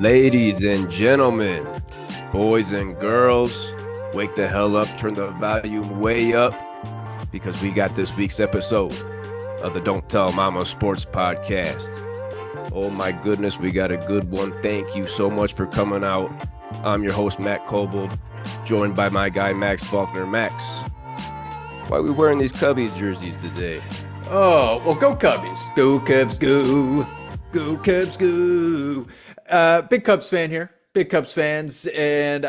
Ladies and gentlemen, boys and girls, wake the hell up, turn the volume way up, because we got this week's episode of the Don't Tell Mama Sports Podcast. Oh my goodness, we got a good one. Thank you so much for coming out. I'm your host, Matt Cobold, joined by my guy, Max Faulkner. Max, why are we wearing these Cubbies jerseys today? Oh, well, go Cubbies. Go Cubs, go. Go Cubs, go. Big Cubs fan here. Big Cubs fans. And,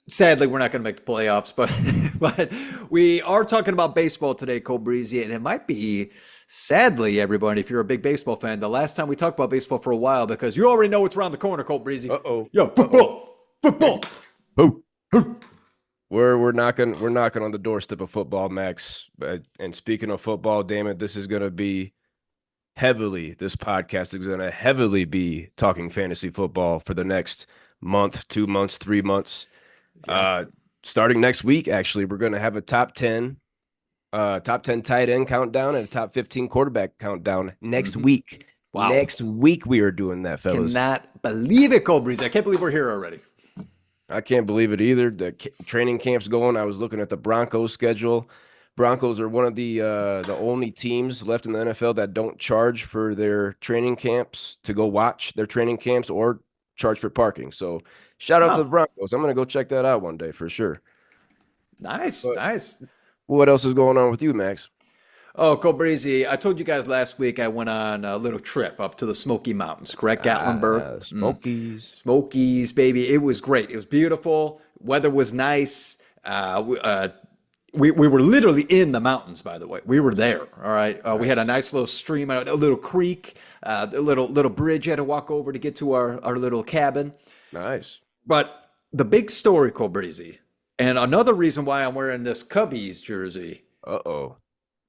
sadly, we're not going to make the playoffs, but we are talking about baseball today, Cole Breezy, and it might be, sadly, everybody, if you're a big baseball fan, the last time we talked about baseball for a while, because you already know what's around the corner, Cole Breezy. Uh-oh. Yo, football. Boo. We're knocking on the doorstep of football, Max. And speaking of football, damn it, this podcast is going to heavily be talking fantasy football for the next month, 2 months, 3 months. Yeah. Starting next week, actually, we're going to have a top 10 tight end countdown and a top 15 quarterback countdown next week. Wow. Next week we are doing that, fellas. Cannot believe it, Cole Breezy. I can't believe we're here already. I can't believe it either. The training camp's going. I was looking at the Broncos schedule. Broncos are one of the only teams left in the NFL that don't charge for their training camps to go watch their training camps or charge for parking. So shout out to the Broncos. I'm going to go check that out one day for sure. Nice. What else is going on with you, Max? Oh, Cole Breezy, I told you guys last week I went on a little trip up to the Smoky Mountains, correct? Gatlinburg. Smokies, baby. It was great. It was beautiful. Weather was nice. We were literally in the mountains, by the way. We were there, all right? Nice. We had a nice little stream, a little creek, a little bridge you had to walk over to get to our little cabin. Nice. But the big story, Cole Breezy, and another reason why I'm wearing this Cubbies jersey. Uh-oh.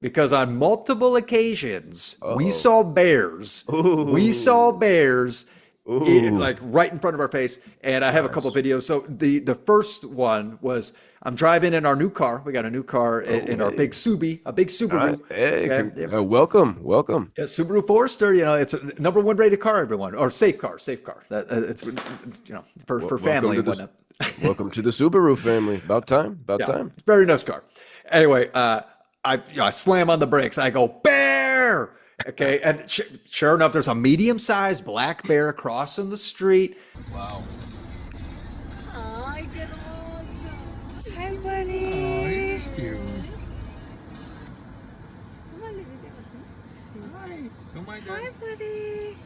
Because on multiple occasions, we saw bears. Ooh. We saw bears like right in front of our face. And I have a couple videos. So the first one was I'm driving in our new car. We got a new car in our big Subi, a big Subaru. Hey, welcome. Yeah, Subaru Forester. It's a #1 rated car, everyone, or safe car. It's for family and whatnot. Welcome to the Subaru family. About time. It's a very nice car. Anyway, I slam on the brakes. I go, bear! Okay, and sure enough, there's a medium-sized black bear crossing the street. Wow. Oh, I get awesome. Hi, buddy. Oh, he's cute. Hi. Oh my God. Hi, buddy.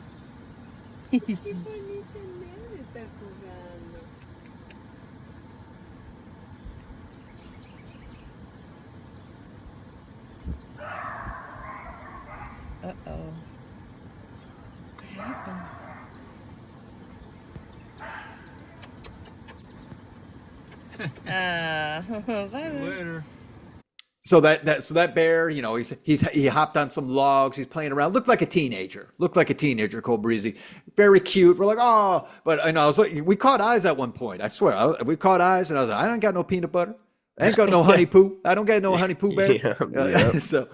Qué bonito nene está jugando. Uh-oh. What happened? Bye. Later. So that bear, he hopped on some logs. He's playing around. Looked like a teenager. Cole Breezy. Very cute. We're like, oh, but I was like, we caught eyes at one point. I swear, we caught eyes, and I was like, I don't got no peanut butter. I ain't got no honey poo. I don't got no honey poo bear. Yeah. So,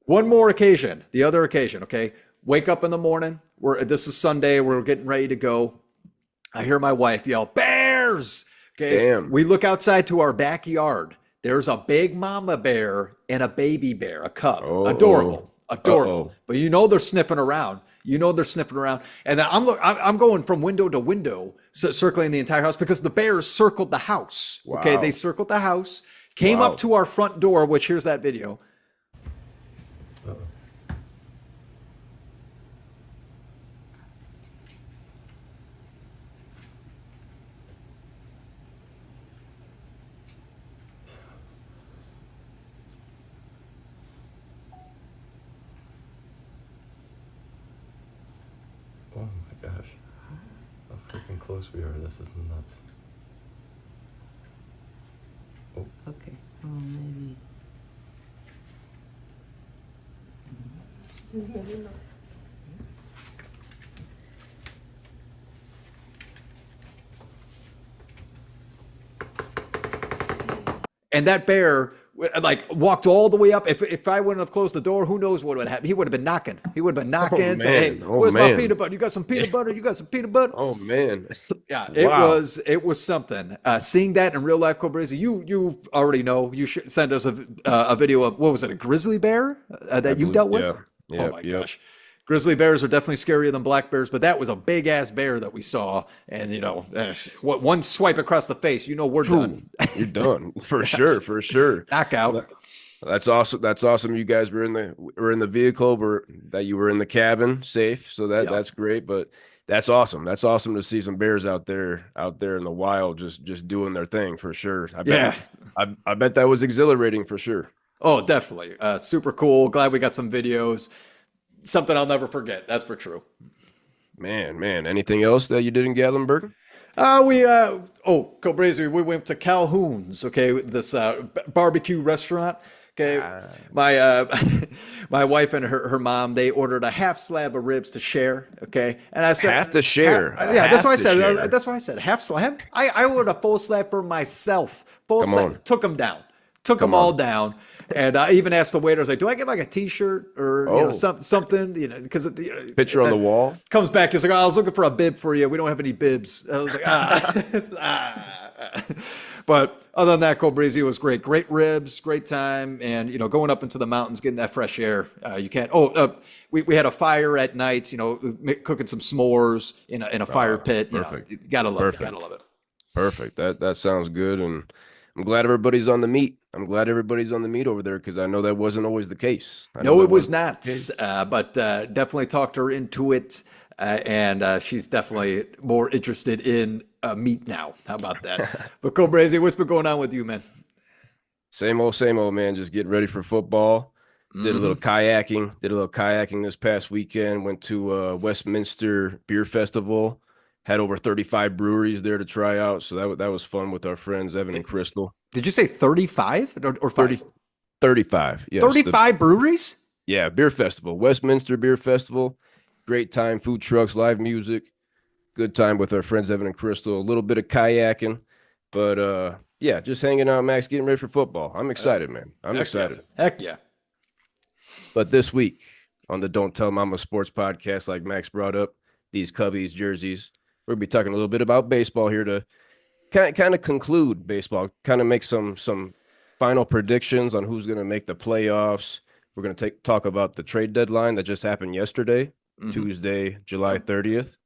one more occasion. The other occasion, okay. Wake up in the morning. This is Sunday. We're getting ready to go. I hear my wife yell, "Bears!" Okay. Damn. We look outside to our backyard. There's a big mama bear and a baby bear, a cub. Adorable. But they're sniffing around. And then I'm going from window to window, circling the entire house because the bears circled the house. Wow. Okay, they circled the house, came up to our front door, which here's that video. Oh my gosh. How freaking close we are. This is nuts. Oh. Okay. Oh, maybe. And that bear like walked all the way up. If I wouldn't have closed the door, who knows what would happen? He would have been knocking. He would have been knocking. Saying, hey, where's my peanut butter? You got some peanut butter? You got some peanut butter? Oh man. Yeah, Wow. it was something. Seeing that in real life, Cobrazy, you already know. You should send us a video of, what was it, a grizzly bear that you dealt with? Yeah. Oh my gosh. Grizzly bears are definitely scarier than black bears, but that was a big ass bear that we saw. And one swipe across the face, we're done. You're done for sure. Knockout. That's awesome. That's awesome. You guys were in the vehicle, that you were in the cabin safe. So that's great. But that's awesome. That's awesome to see some bears out there in the wild, just doing their thing for sure. I bet that was exhilarating for sure. Oh, definitely. Super cool. Glad we got some videos. Something I'll never forget. That's for true. Man. Anything else that you did in Gatlinburg? Cobrazy, we went to Calhoun's, okay, this barbecue restaurant. Okay, my wife and her mom, they ordered a half slab of ribs to share. Okay, and I said have to share. That's what I said. That's why I said half slab. I ordered a full slab for myself. Full slab. Took them down. Took them all down. And I even asked the waiter, I was like, do I get like a T-shirt or something? Because picture on the wall. Comes back, he's like, I was looking for a bib for you. We don't have any bibs. I was like, But other than that, Cobrazy, it was great. Great ribs, great time. And, going up into the mountains, getting that fresh air, you can't. We had a fire at night, cooking some s'mores in a fire pit. Perfect. Gotta love it. Perfect. That sounds good. And I'm glad everybody's on the meet. Over there because I know that wasn't always the case. No, it was not. But definitely talked her into it. And she's definitely more interested in meat now. How about that? But Cobrazy, what's been going on with you, man? Same old, man. Just getting ready for football. Did a little kayaking this past weekend. Went to Westminster Beer Festival. Had over 35 breweries there to try out. So that was fun with our friends, Evan and Crystal. Did you say 35 or 5? 35. Yes. 35 breweries? Yeah, beer festival. Westminster Beer Festival. Great time, food trucks, live music. Good time with our friends Evan and Crystal. A little bit of kayaking. But just hanging out, Max, getting ready for football. I'm excited, man. I'm excited. Heck yeah. But this week on the Don't Tell Mama Sports Podcast, like Max brought up, these Cubbies jerseys, we're going to be talking a little bit about baseball here to kind of conclude baseball, kind of make some final predictions on who's going to make the playoffs. We're going to talk about the trade deadline that just happened yesterday, Tuesday, July 30th.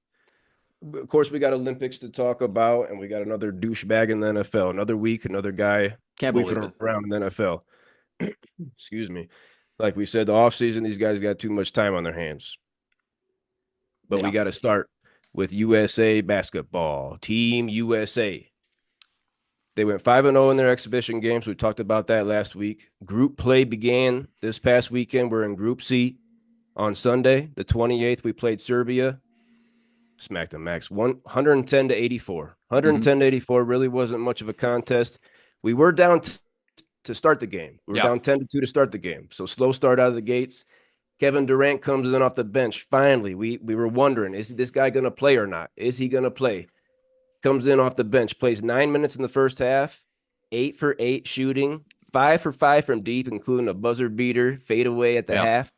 Of course, we got Olympics to talk about, and we got another douchebag in the NFL. Another week, another guy leafing around in the NFL. Excuse me. Like we said, the offseason, these guys got too much time on their hands. But we got to start with USA basketball. Team USA. They went 5-0 in their exhibition games. We talked about that last week. Group play began this past weekend. We're in Group C. On Sunday, the 28th, we played Serbia. Smacked them, Max. 110 to 84. 110 to 84 really wasn't much of a contest. We were down to start the game. We were down 10-2 to start the game. So slow start out of the gates. Kevin Durant comes in off the bench. Finally, we were wondering, is this guy going to play or not? Is he going to play? Comes in off the bench, plays 9 minutes in the first half, 8 for 8 shooting, 5 for 5 from deep, including a buzzer beater, fadeaway at the half.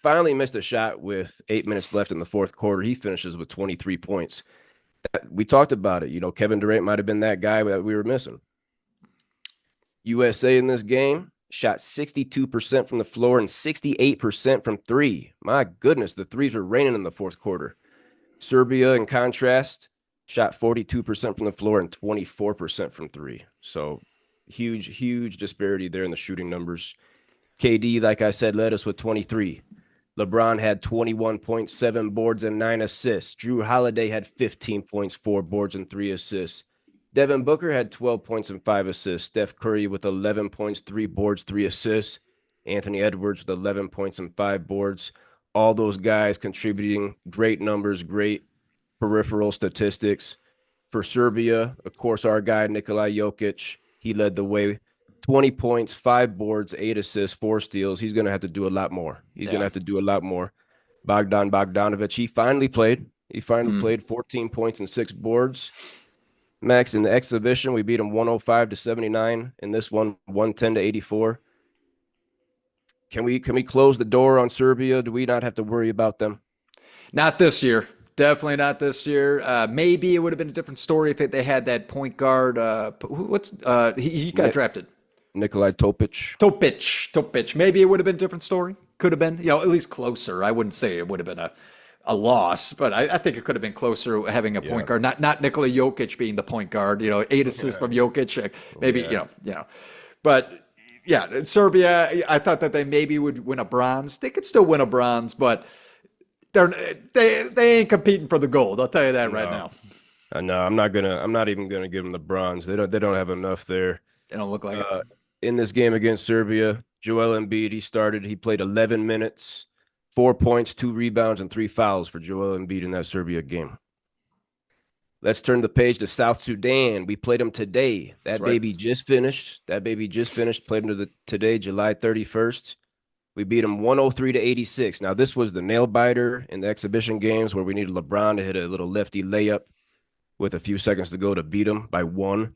Finally missed a shot with 8 minutes left in the fourth quarter. He finishes with 23 points. We talked about it. Kevin Durant might have been that guy that we were missing. USA in this game shot 62% from the floor and 68% from three. My goodness, the threes were raining in the fourth quarter. Serbia, in contrast, shot 42% from the floor and 24% from three. So huge disparity there in the shooting numbers. KD, like I said, led us with 23. LeBron had 21.7 boards and 9 assists. Drew Holiday had 15 points, 4 boards and 3 assists. Devin Booker had 12 points and 5 assists. Steph Curry with 11 points, 3 boards, 3 assists. Anthony Edwards with 11 points and 5 boards. All those guys contributing great numbers, great peripheral statistics. For Serbia, of course, our guy, Nikola Jokic, he led the way. 20 points, 5 boards, 8 assists, 4 steals. He's going to have to do a lot more. Bogdan Bogdanovic, he finally played. He finally played 14 points and 6 boards. Max, in the exhibition, we beat them 105-79. In this one, 110-84. Can we close the door on Serbia? Do we not have to worry about them? Not this year. Definitely not this year. Maybe it would have been a different story if they had that point guard. He got drafted. Nikolai Topic. Topic. Maybe it would have been a different story. Could have been, at least closer. I wouldn't say it would have been a loss, but I think it could have been closer having a point guard. Not Nikola Jokic being the point guard. 8 assists from Jokic. Maybe but yeah, Serbia. I thought that they maybe would win a bronze. They could still win a bronze, but they ain't competing for the gold. I'll tell you that right now. No, I'm not even gonna give them the bronze. They don't have enough there. They don't look like it. In this game against Serbia, Joel Embiid, he played 11 minutes, 4 points, 2 rebounds, and 3 fouls for Joel Embiid in that Serbia game. Let's turn the page to South Sudan. We played them today. That baby just finished. Played them today, July 31st. We beat them 103-86. Now, this was the nail biter in the exhibition games where we needed LeBron to hit a little lefty layup with a few seconds to go to beat them by 1.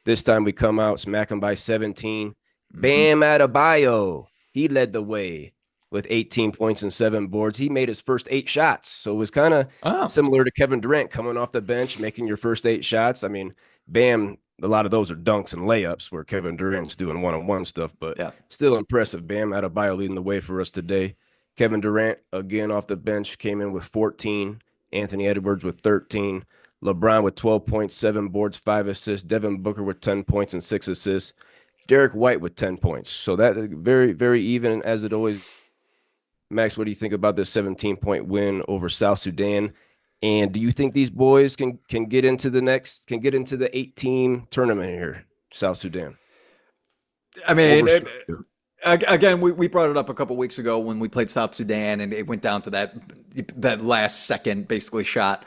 This time we come out, smack them by 17. Bam Adebayo, he led the way with 18 points and 7 boards. He made his first 8 shots. So it was kind of similar to Kevin Durant coming off the bench, making your first 8 shots. I mean, Bam, a lot of those are dunks and layups where Kevin Durant's doing one-on-one stuff, but still impressive. Bam Adebayo leading the way for us today. Kevin Durant, again off the bench, came in with 14. Anthony Edwards with 13. LeBron with 12 points, 7 boards, 5 assists. Devin Booker with 10 points and 6 assists. Derek White with 10 points. So that very, very even as it always. Max, what do you think about this 17-point win over South Sudan? And do you think these boys can get into the 8-team tournament here, South Sudan? I mean, again, we brought it up a couple weeks ago when we played South Sudan, and it went down to that last second basically shot,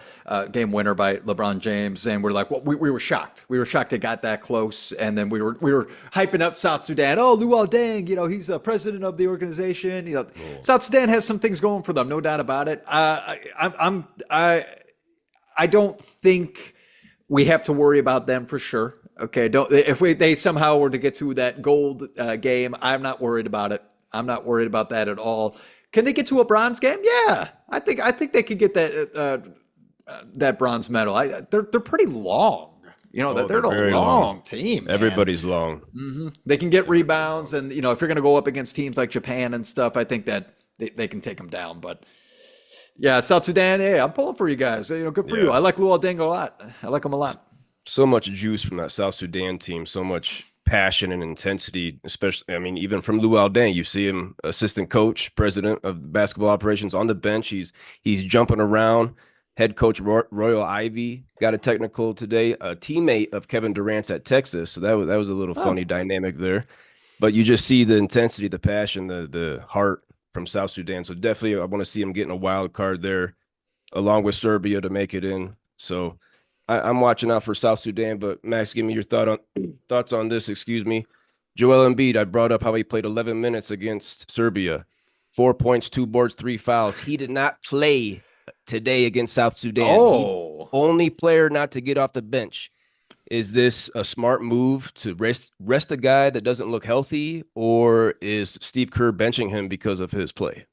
game winner by LeBron James, and we're like, well, we were shocked. We were shocked it got that close, and then we were hyping up South Sudan. Oh, Luol Deng, he's the president of the organization. South Sudan has some things going for them, no doubt about it. I don't think we have to worry about them for sure. Okay, if they somehow were to get to that gold game, I'm not worried about it. I'm not worried about that at all. Can they get to a bronze game? Yeah, I think they could get that bronze medal. They're pretty long. They're a long team. Man. Everybody's long. Mm-hmm. They can get rebounds, and if you're going to go up against teams like Japan and stuff, I think that they can take them down. But yeah, South Sudan. Hey, I'm pulling for you guys. Good for you. I like Luol Deng a lot. I like him a lot. So much juice from that South Sudan team, so much passion and intensity, especially, even from Luol Deng. You see him, assistant coach, president of basketball operations on the bench. He's jumping around. Head coach Royal Ivy got a technical today, a teammate of Kevin Durant's at Texas. So that was a little funny dynamic there. But you just see the intensity, the passion, the heart from South Sudan. So definitely I want to see him getting a wild card there along with Serbia to make it in. So I'm watching out for South Sudan, but Max, give me your thoughts on this. Excuse me. Joel Embiid, I brought up how he played 11 minutes against Serbia. 4 points, 2 boards, 3 fouls. He did not play today against South Sudan. Only player not to get off the bench. Is this a smart move to rest a guy that doesn't look healthy, or is Steve Kerr benching him because of his play?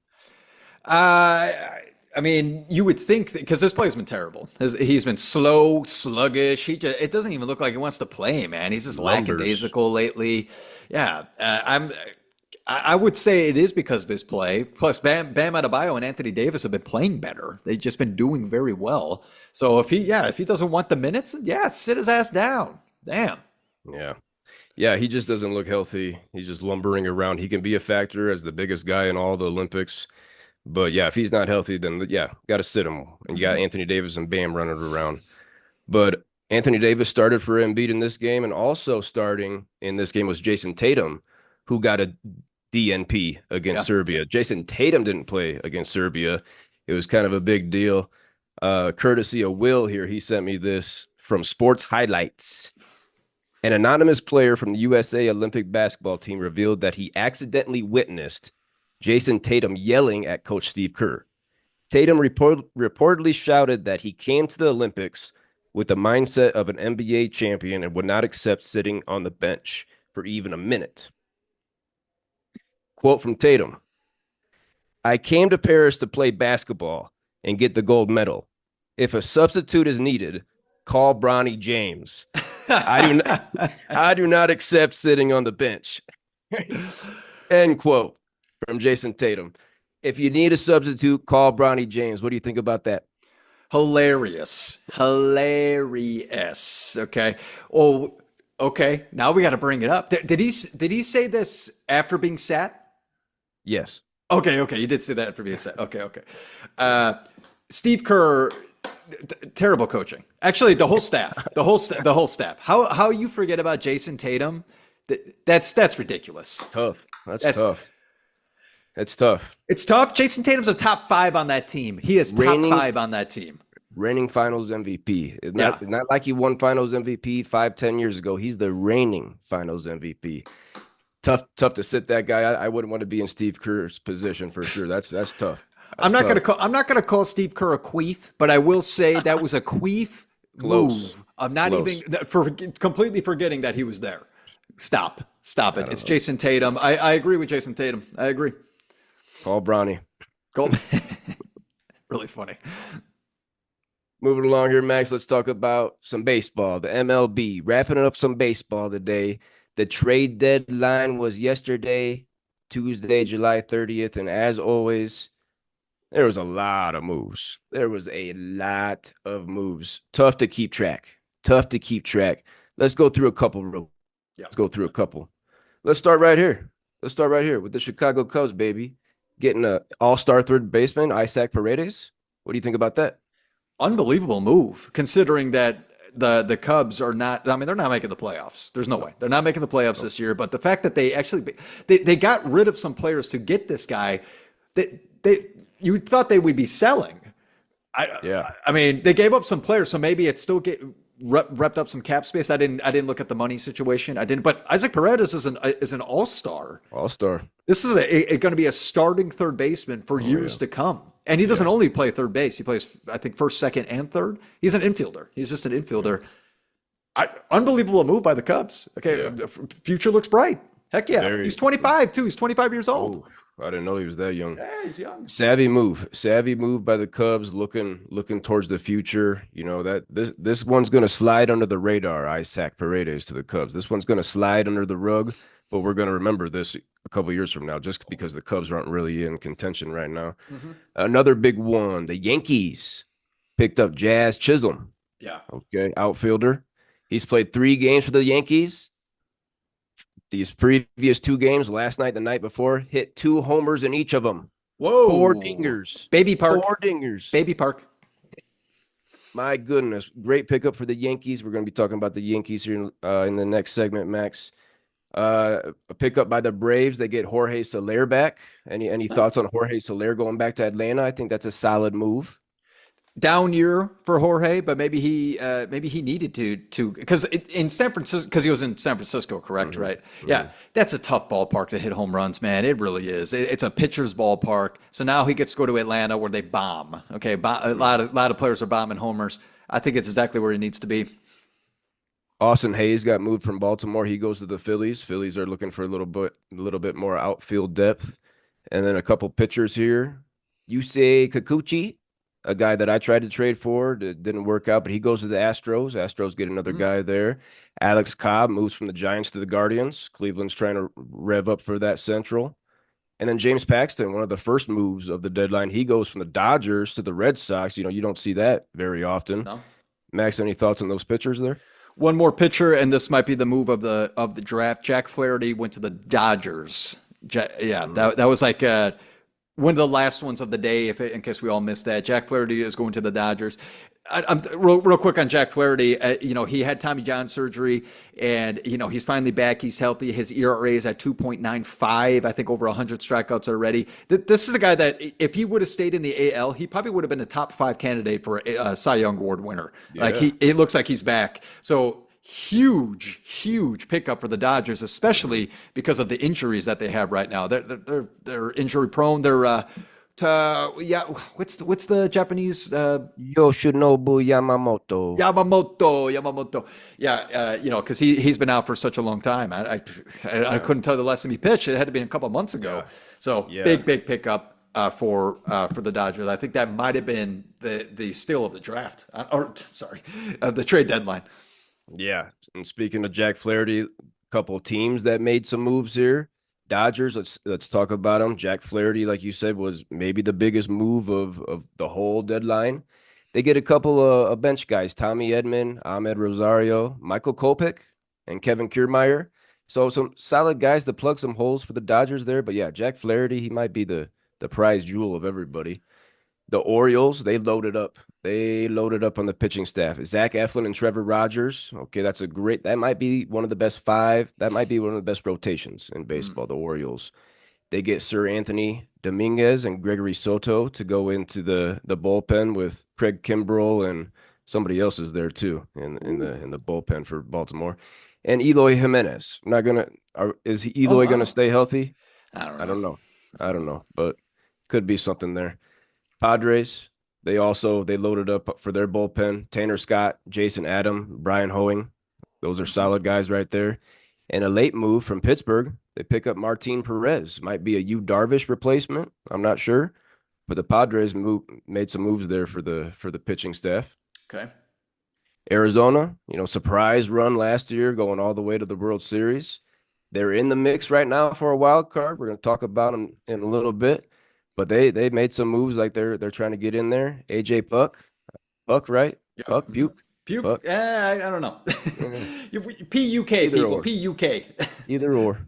You would think because this play's been terrible. He's been slow, sluggish. It doesn't even look like he wants to play, man. He's just lackadaisical lately. Yeah, I would say it is because of his play. Plus, Bam Adebayo and Anthony Davis have been playing better. They've just been doing very well. So if he doesn't want the minutes, sit his ass down. Damn. Yeah, he just doesn't look healthy. He's just lumbering around. He can be a factor as the biggest guy in all the Olympics. But yeah, if he's not healthy, then got to sit him. And you got Anthony Davis and Bam running around. But Anthony Davis started for Embiid in this game, and also starting in this game was Jason Tatum, who got a DNP against Serbia. Jason Tatum didn't play against Serbia. It was kind of a big deal. Courtesy of Will here, he sent me this from Sports Highlights. An anonymous player from the USA Olympic basketball team revealed that he accidentally witnessed Jason Tatum yelling at Coach Steve Kerr. Tatum reportedly shouted that he came to the Olympics with the mindset of an NBA champion and would not accept sitting on the bench for even a minute. Quote from Tatum: I came to Paris to play basketball and get the gold medal. If a substitute is needed, call Bronny James. I do not accept sitting on the bench. End quote from Jason Tatum. If you need a substitute, call Bronny James. What do you think about that? Hilarious. Okay. Oh, okay. Now we got to bring it up. Did he say this after being sat? Yes. Okay. You did say that after being sat. Okay. Steve Kerr, terrible coaching. Actually, the whole staff. How you forget about Jason Tatum? That's ridiculous. It's tough. That's tough. It's tough. It's tough. Jason Tatum's a top 5 on that team. He is top 5 on that team. Reigning Finals MVP. It's not like he won Finals MVP 5-10 years ago. He's the reigning Finals MVP. Tough to sit that guy. I wouldn't want to be in Steve Kerr's position for sure. That's tough. I'm not gonna call Steve Kerr a queef, but I will say that was a queef move. I'm not even completely forgetting that he was there. Stop it. It's Jason Tatum. I agree with Jason Tatum. I agree. Call Bronny. Really funny. Moving along here, Max, let's talk about some baseball. The MLB, wrapping up some baseball today. The trade deadline was yesterday, Tuesday, July 30th. And as always, there was a lot of moves. Tough to keep track. Let's go through a couple. Let's start right here with the Chicago Cubs, baby. Getting an all-star third baseman, Isaac Paredes. What do you think about that? Unbelievable move, considering that the Cubs are not. I mean, they're not making the playoffs. There's no way they're not making the playoffs this year. But the fact that they got rid of some players to get this guy, you thought they would be selling. I mean, they gave up some players, so maybe it still repped up some cap space. I didn't look at the money situation. But Isaac Paredes is an all-star. This is going to be a starting third baseman for years to come. And he doesn't only play third base. He plays, I think, first, second, and third. He's an infielder. He's just an infielder. Unbelievable move by the Cubs. Okay, future looks bright. Heck yeah. He's 25 too. He's 25 years old. I didn't know he was that young. Yeah, he's young. Savvy move by the Cubs, looking towards the future. You know that this one's going to slide under the radar. Isaac Paredes to the Cubs. This one's going to slide under the rug, but we're going to remember this a couple years from now, just because the Cubs aren't really in contention right now. Mm-hmm. Another big one: the Yankees picked up Jazz Chisholm. Yeah. Okay, outfielder. He's played 3 games for the Yankees. These previous 2 games, last night, the night before, hit 2 homers in each of them. Whoa. 4 dingers. Baby Park. 4 dingers. Baby Park. My goodness. Great pickup for the Yankees. We're going to be talking about the Yankees here in the next segment, Max. A pickup by the Braves. They get Jorge Soler back. Any thoughts on Jorge Soler going back to Atlanta? I think that's a solid move. Down year for Jorge, but maybe he needed to because in San Francisco, because he was in San Francisco, correct? Mm-hmm. Right? Mm-hmm. Yeah, that's a tough ballpark to hit home runs, man. It really is. It's a pitcher's ballpark. So now he gets to go to Atlanta where they bomb. Okay, a lot of players are bombing homers. I think it's exactly where he needs to be. Austin Hayes got moved from Baltimore. He goes to the Phillies. Phillies are looking for a little bit more outfield depth, and then a couple pitchers here. Yusei Kikuchi, a guy that I tried to trade for, that didn't work out, but he goes to the Astros. Astros get another guy there. Alex Cobb moves from the Giants to the Guardians. Cleveland's trying to rev up for that Central. And then James Paxton, one of the first moves of the deadline, he goes from the Dodgers to the Red Sox. You don't see that very often. No. Max, any thoughts on those pitchers there? One more pitcher, and this might be the move of the draft. Jack Flaherty went to the Dodgers. That was like one of the last ones of the day, in case we all missed that. Jack Flaherty is going to the Dodgers. I'm real quick on Jack Flaherty. He had Tommy John surgery, and he's finally back. He's healthy. His ERA is at 2.95. I think over 100 strikeouts already. This is a guy that if he would have stayed in the AL, he probably would have been a top 5 candidate for a Cy Young Award winner. Yeah. Like it looks like he's back. So huge pickup for the Dodgers, especially because of the injuries that they have right now. They're injury prone. They're Yeah, what's the Japanese Yoshinobu Yamamoto. Yamamoto. Yeah, because he's been out for such a long time. I couldn't tell the last time he pitched. It had to be a couple months ago. Yeah. So Yeah. big pickup for the Dodgers. I think that might have been the steal of the draft, the trade deadline. Yeah. And speaking of Jack Flaherty, a couple of teams that made some moves here. Dodgers, let's talk about them. Jack Flaherty, like you said, was maybe the biggest move of the whole deadline. They get a couple of bench guys, Tommy Edman, Ahmed Rosario, Michael Kopech, and Kevin Kiermaier. So some solid guys to plug some holes for the Dodgers there. But yeah, Jack Flaherty, he might be the prize jewel of everybody. The Orioles, they loaded up. They loaded up on the pitching staff. Zach Eflin and Trevor Rogers. Okay, that might be one of the best five. That might be one of the best rotations in baseball, the Orioles. They get Sir Anthony Dominguez and Gregory Soto to go into the bullpen with Craig Kimbrell, and somebody else is there too in the bullpen for Baltimore. And Eloy Jimenez. Is Eloy going to stay healthy? I don't know. I don't know, but could be something there. Padres, they loaded up for their bullpen. Tanner Scott, Jason Adam, Brian Hoeing. Those are solid guys right there. And a late move from Pittsburgh, they pick up Martin Perez. Might be a Yu Darvish replacement. I'm not sure. But the Padres made some moves there for the pitching staff. Okay. Arizona, surprise run last year, going all the way to the World Series. They're in the mix right now for a wild card. We're going to talk about them in a little bit. But they made some moves like they're trying to get in there. AJ Puck, right? Yeah. Puck. Puke. I don't know. P-U-K, people. P-U-K. Either or.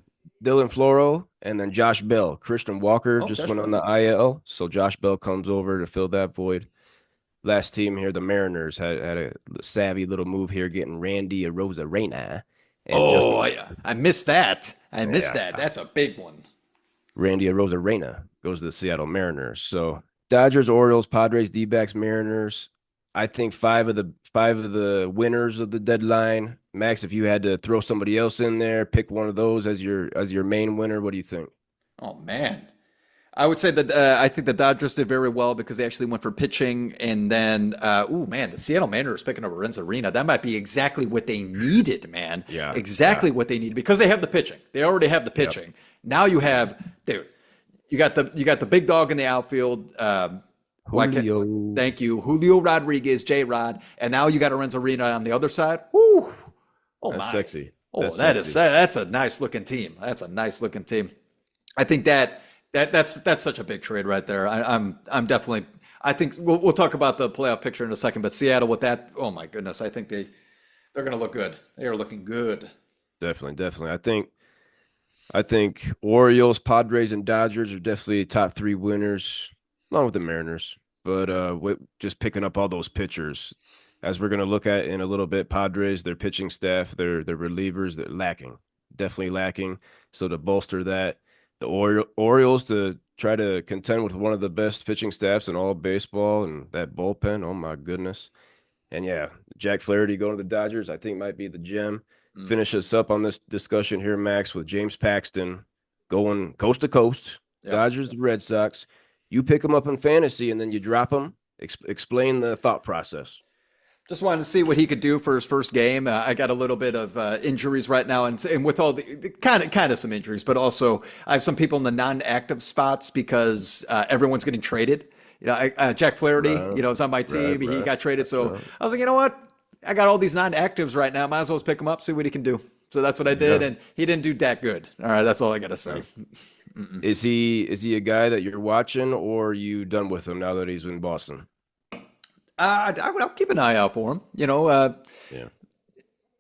Dylan Floro and then Josh Bell. Christian Walker just went on the IL, so Josh Bell comes over to fill that void. Last team here, the Mariners, had a savvy little move here, getting Randy Arozarena. I missed that. That. That's a big one. Randy Arozarena goes to the Seattle Mariners. So Dodgers, Orioles, Padres, D-backs, Mariners. I think five of the winners of the deadline. Max, if you had to throw somebody else in there, pick one of those as your main winner, what do you think? Oh man, I would say that I think the Dodgers did very well because they actually went for pitching, and then the Seattle Mariners picking up Arozarena. That might be exactly what they needed, man. Yeah, exactly what they needed because they have the pitching. They already have the pitching. Yep. Now you have, dude. You got the big dog in the outfield. Julio. Thank you, Julio Rodriguez, J-Rod, and now you got Arozarena on the other side. Woo! Oh, that's sexy. That's a nice looking team. That's a nice looking team. I think that's such a big trade right there. I'm definitely. I think we'll talk about the playoff picture in a second, but Seattle with that, oh my goodness, I think they're going to look good. They are looking good. Definitely. I think Orioles, Padres, and Dodgers are definitely top three winners, along with the Mariners. But just picking up all those pitchers, as we're going to look at in a little bit, Padres, their pitching staff, their relievers, they're lacking, definitely lacking. So to bolster that, the Orioles to try to contend with one of the best pitching staffs in all of baseball, and that bullpen, oh my goodness. And yeah, Jack Flaherty going to the Dodgers, I think might be the gem. Finish us up on this discussion here, Max, with James Paxton going coast to coast. Yep. Dodgers, the Red Sox. You pick them up in fantasy and then you drop them. Explain the thought process. Just wanted to see what he could do for his first game. I got a little bit of injuries right now, and with all the kind of some injuries, but also I have some people in the non-active spots because everyone's getting traded. Jack Flaherty, is on my team. He got traded, so I was like, you know what? I got all these non-actives right now. Might as well pick him up, see what he can do. So that's what I did, and he didn't do that good. All right, that's all I got to say. Is he a guy that you're watching, or are you done with him now that he's in Boston? I'll keep an eye out for him.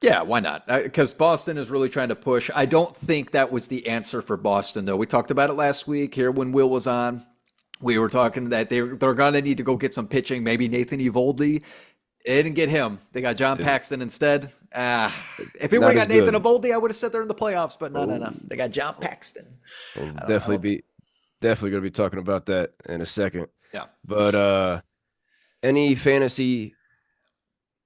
Yeah, why not? Because Boston is really trying to push. I don't think that was the answer for Boston, though. We talked about it last week here when Will was on. We were talking that they're going to need to go get some pitching. Maybe Nathan Eovaldi. They didn't get him. They got John Paxton instead. If it would have got Nathan Eovaldi, I would have sat there in the playoffs. But no. They got John Paxton. We'll definitely going to be talking about that in a second. Yeah. But any fantasy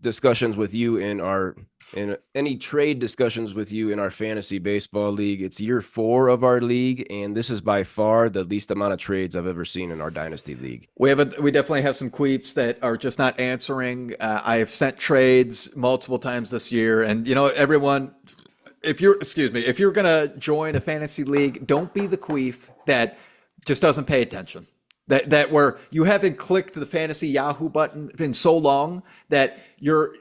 discussions with you in any trade discussions with you in our fantasy baseball league. It's year 4 of our league, and this is by far the least amount of trades I've ever seen in our dynasty league. We definitely have some queeps that are just not answering. I have sent trades multiple times this year, and everyone, if you're gonna join a fantasy league, don't be the queef that just doesn't pay attention. That where you haven't clicked the fantasy Yahoo button in so long that your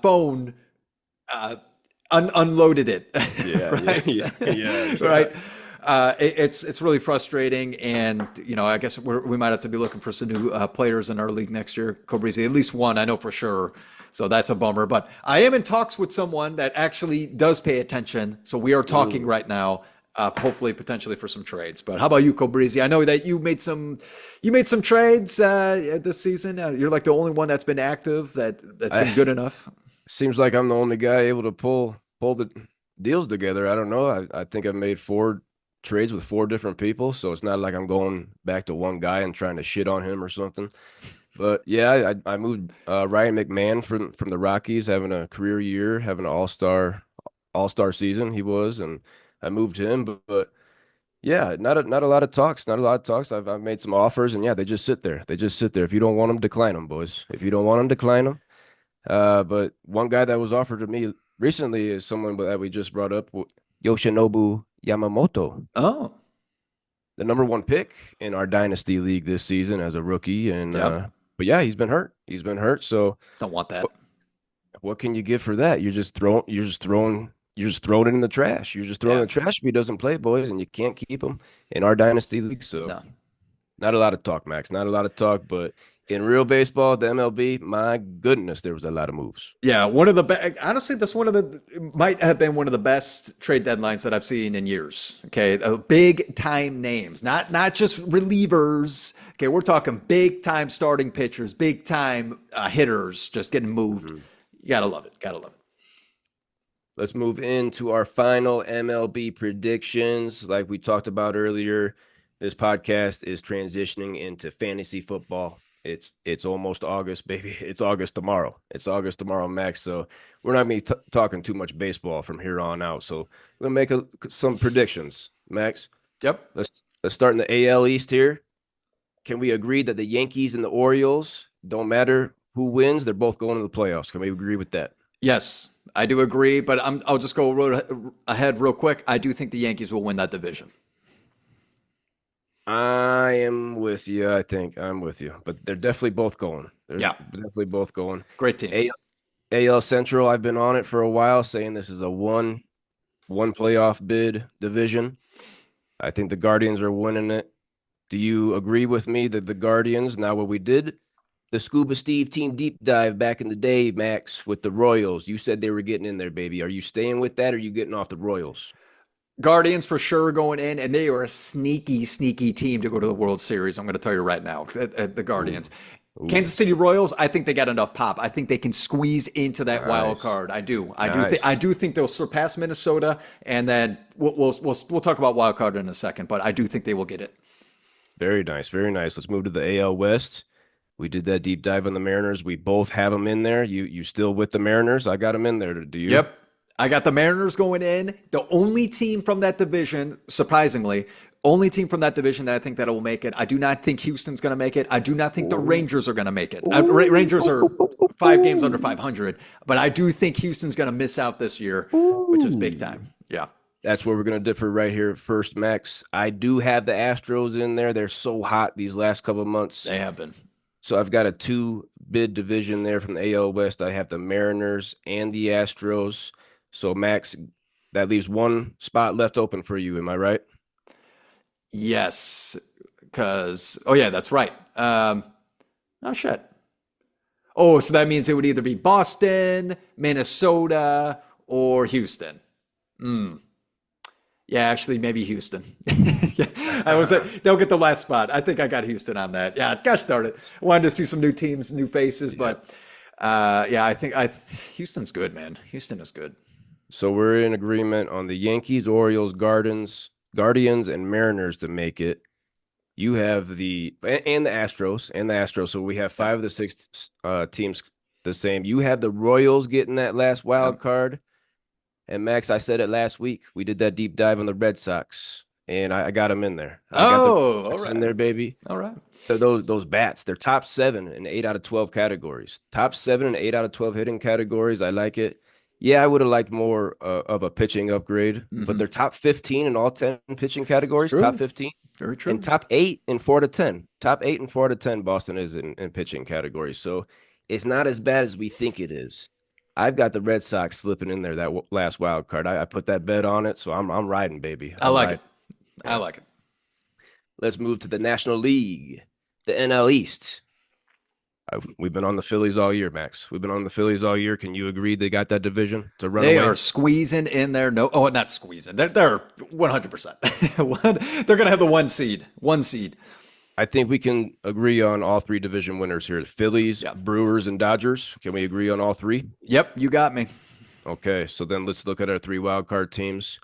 phone unloaded it. Yeah, right? yeah. Right. It's really frustrating, and I guess we might have to be looking for some new players in our league next year, Cobrizi. At least one, I know for sure. So that's a bummer. But I am in talks with someone that actually does pay attention. So we are talking right now. Hopefully, potentially for some trades. But how about you, Cobrizi? I know that you made some trades this season. You're like the only one that's been active that's been good enough. Seems like I'm the only guy able to pull the deals together. I don't know. I think I've made 4 trades with 4 different people, so it's not like I'm going back to one guy and trying to shit on him or something. But yeah, I moved Ryan McMahon from the Rockies, having a career year, having an all-star season. He was, and I moved him, but yeah, not a lot of talks. Not a lot of talks. I've made some offers, and yeah, they just sit there. If you don't want them, decline them, boys. If you don't want them, decline them. But one guy that was offered to me recently is someone that we just brought up, Yoshinobu Yamamoto. Oh, the number 1 pick in our dynasty league this season as a rookie, and but yeah, he's been hurt. So don't want that. What can you give for that? You're just throwing it in the trash. You're just throwing it in the trash if he doesn't play, boys, and you can't keep him in our dynasty league. So not a lot of talk, Max. Not a lot of talk, but in real baseball, the MLB, my goodness, there was a lot of moves. Yeah, one of the best. Honestly, might have been one of the best trade deadlines that I've seen in years. Okay, big time names, not just relievers. Okay, we're talking big time starting pitchers, big time hitters, just getting moved. Mm-hmm. You gotta love it. Let's move into our final MLB predictions. Like we talked about earlier, this podcast is transitioning into fantasy football. It's almost August, baby. It's August tomorrow. Max. So we're not going to be talking too much baseball from here on out. So we're going to make some predictions, Max. Yep. Let's start in the AL East here. Can we agree that the Yankees and the Orioles, don't matter who wins, they're both going to the playoffs? Can we agree with that? Yes, I do agree, but I'll just go ahead real quick. I do think the Yankees will win that division. I am with you. I think I'm with you, but they're definitely both going. Definitely both going. Great teams. AL Central, I've been on it for a while, saying this is a one playoff bid division. I think the Guardians are winning it. Do you agree with me that the Guardians, now what we did, the Scuba Steve team deep dive back in the day, Max, with the Royals, you said they were getting in there, baby. Are you staying with that, or are you getting off the Royals? Guardians for sure going in, and they are a sneaky team to go to the World Series. I'm going to tell you right now, the Guardians. Ooh. Kansas City Royals, I think they got enough pop. I think they can squeeze into that wild card. I do think they'll surpass Minnesota, and then we'll talk about wild card in a second. But I do think they will get it. Very nice. Let's move to the AL West. We did that deep dive on the Mariners. We both have them in there. You still with the Mariners? I got them in there. Do you? Yep. I got the Mariners going in. The only team from that division, surprisingly, that I think that will make it. I do not think Houston's going to make it. I do not think the Rangers are going to make it. Rangers are 5 games under 500, but I do think Houston's going to miss out this year, which is big time. Yeah. That's where we're going to differ right here first, Max. I do have the Astros in there. They're so hot these last couple of months. They have been. So I've got a 2-bid division there from the AL West. I have the Mariners and the Astros. So, Max, that leaves one spot left open for you. Am I right? Yes, because that's right. Oh shit. Oh, so that means it would either be Boston, Minnesota, or Houston. Yeah, actually, maybe Houston. They'll get the last spot. I think I got Houston on that. Yeah, gosh darn it. I wanted to see some new teams, new faces, but I think Houston's good, man. Houston is good. So we're in agreement on the Yankees, Orioles, Guardians, and Mariners to make it. You have the Astros. So we have 5 of the 6 teams the same. You have the Royals getting that last wild card. And Max, I said it last week. We did that deep dive on the Red Sox, and I got them in there. I got the Red Sox in there, baby. All right. Those bats, they're top 7 in 8 out of 12 categories. Top 7 in 8 out of 12 hitting categories. I like it. Yeah, I would have liked more of a pitching upgrade, but they're top 15 in all 10 pitching categories. Top 15. Very true. And top 8 in 4 to 10. Top 8 in 4 to 10, Boston is in pitching categories. So it's not as bad as we think it is. I've got the Red Sox slipping in there, that last wild card. I put that bet on it, so I'm riding, baby. I like it. I like it. Let's move to the National League, the NL East. We've been on the Phillies all year, Max. We've been on the Phillies all year. Can you agree they got that division to run away? They are squeezing in there. Not squeezing. They're 100%. They're going to have the one seed. I think we can agree on all 3 division winners here. Phillies, Brewers, and Dodgers. Can we agree on all 3? Yep, you got me. Okay, so then let's look at our 3 wild card teams.